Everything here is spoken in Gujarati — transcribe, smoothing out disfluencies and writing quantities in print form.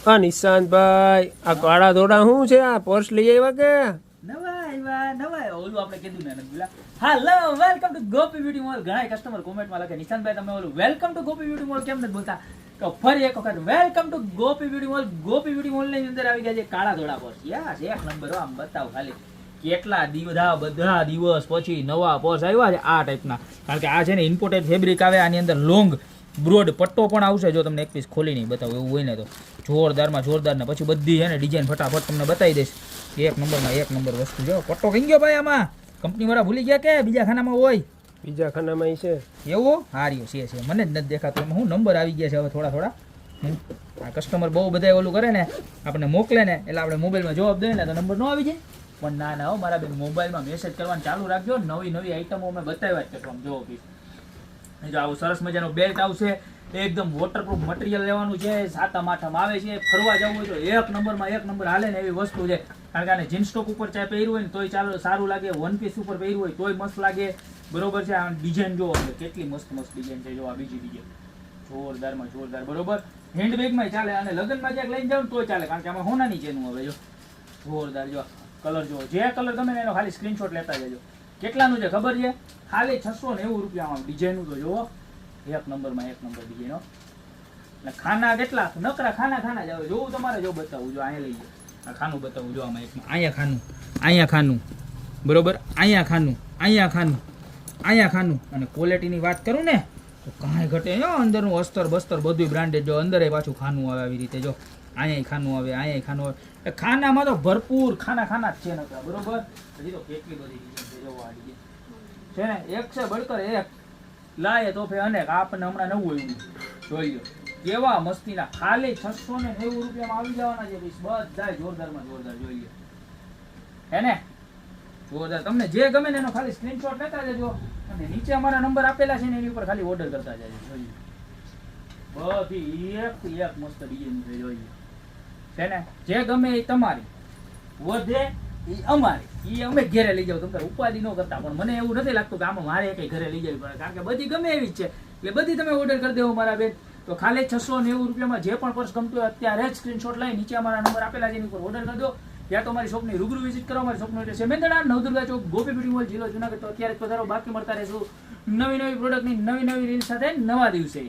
હા નિશાંતભાઈ, આ કાળા ધોળા શું છે? આ પર્સ લઈ આવ્યા કે? નવા ઓલું આપણે કીધું ને બોલા hello welcome to Gopi beauty mall. ઘણા કસ્ટમર કોમેન્ટમાં લખે નિશાંતભાઈ તમે ઓલું welcome to Gopi beauty mall કેમ નથી બોલતા? તો ફરી એક વખત welcome to Gopi beauty mall. Gopi beauty mall ની અંદર આવી ગયા છે કાળા ધોળા પર્સ. યસ, એક નંબર. આમ બતાવો ખાલી કેટલા બધા દિવસ પછી નવા પર્સ આવ્યા છે આ ટાઈપના. કારણ કે આ છે ને ઇમ્પોર્ટેડ ફેબ્રિક આવે, આની અંદર લોંગ બ્રોડ પટ્ટો પણ આવશે. જો તમને એક પીસ ખોલી નહીં બતાવું એવું હોય ને તો જોરદારમાં જોરદાર ને પછી બધી છે ને ડિઝાઇન ફટાફટ તમને બતાવી દઈશ. એક નંબરમાં એક નંબર વસ્તુ. જો પટ્ટો કઈ ગયો ભાઈ? આમાં કંપની વાળા ભૂલી ગયા કે બીજા ખાનામાં હોય? બીજા ખાનામાં છે એવું હાર્યું છે મને જ નથી દેખાતું. એમાં હું નંબર આવી ગયા છે હવે થોડા આ કસ્ટમર બહુ બધા ઓલું કરે ને આપણને મોકલે ને એટલે આપણે મોબાઈલમાં જવાબ દઈએ ને તો નંબર ન આવી જાય. પણ ના હો મારા બેન, મોબાઈલમાં મેસેજ કરવાનું ચાલુ રાખજો. નવી આઈટમો અમે બતાવ્યા જ કરશું. જો પીસ જો આવું સરસ મજાનો બેલ્ટ આવશે, એકદમ વોટરપ્રૂફ મટીરિયલ લેવાનું છે. સાતમ આઠમ આવે છે, ફરવા જવું હોય તો એક નંબરમાં એક નંબર હાલે ને એવી વસ્તુ છે. કારણ કે આને જીન્સ ટોપ ઉપર ચાહે પહેર્યું હોય ને તોય ચાલો સારું લાગે, વન પીસ ઉપર પહેર્યું હોય તોય મસ્ત લાગે. બરોબર છે. આ ડિઝાઇન જોવો કેટલી મસ્ત ડિઝાઇન છે. જો આ બીજી ડિઝાઇન જોરદારમાં જોરદાર. બરોબર, હેન્ડબેગમાં ચાલે અને લગ્નમાં જ્યાં લઈને જાવ તોય ચાલે. કારણ કે આમાં હોનાની છે હવે. જો જોરદાર. જો કલર જો જે કલર ગમે ને એનો ખાલી સ્ક્રીનશોટ લેતા જજો. કેટલાનું છે ખબર છે? ખાલી 690 રૂપિયામાં. ડિઝાઇનનું તો જોવો એક નંબરમાં એક નંબર ડિઝાઇનો. એટલે ખાના કેટલા નકરા ખાના જ આવે. જોવું તમારે જો બતાવું. જો અહીંયા લઈ જાઓ, આ ખાનું બતાવું. જો આમાં એકમાં અહીંયા ખાનું બરોબર, અહીંયા ખાનું અને ક્વોલિટીની વાત કરું ને તો કાંઈ ઘટે જો. અંદરનું અસ્તર બસ્તર બધું બ્રાન્ડેડ. જો અંદર પાછું ખાનું આવે આવી રીતે. જો અહીંયા ખાનું આવે. ખાનામાં તો ભરપૂર ખાના જ છે નકરા. બરોબર. હજી તો કેટલી બધી ડિઝાઇન છે. જોવા છે ને એક છે બળકર એક લાય તો ફે અનેક. આપણને હમણાં નવું એવું જોઈ લો કેવા મસ્તીના. ખાલી 690 રૂપિયામાં આવી જવાના છે પીસ. બધા જોરદારમાં જોરદાર જોઈ લો હે ને જોરદાર. તમને જે ગમે ને એનો ખાલી સ્ક્રીનશોટ લેતા જજો અને નીચે અમારા નંબર આપેલા છે ને એની ઉપર ખાલી ઓર્ડર કરતા જજો. જોઈ બધી એક મસ્ત ડિઝાઇન છે. જોઈ છે ને જે ગમે એ તમારી, વધે એ અમારી. એ અમે ઘરે લઈ જાવ. તમે ઉપાધિ ન કરતા. પણ મને એવું નથી લાગતું કે આમાં મારે કઈ ઘરે લઈ જવી પડે. કારણ કે બધી ગમે એવી જ છે એટલે બધી તમે ઓર્ડર કરી દેવો મારા બેન. તો ખાલી 690 રૂપિયામાં જે પણ પર્સ ગમતું હોય અત્યારે જ સ્ક્રીનશોટ લઈ નીચે અમારા નંબર આપેલા છે એની ઉપર ઓર્ડર કરી દો. ત્યાં તો અમારી શોપની રૂબરૂ વિઝિટ કરો. અમારી શોપનો એડ્રેસ છે મેંદરડા, નવદુર્ગા ચોક, ગોપી બ્યુટી મોલ, જિલ્લો જુનાગઢ. તો અત્યારે જ પધારો. બાકી મળતા રહેશું નવી પ્રોડક્ટની નવી રીલ સાથે નવા દિવસે.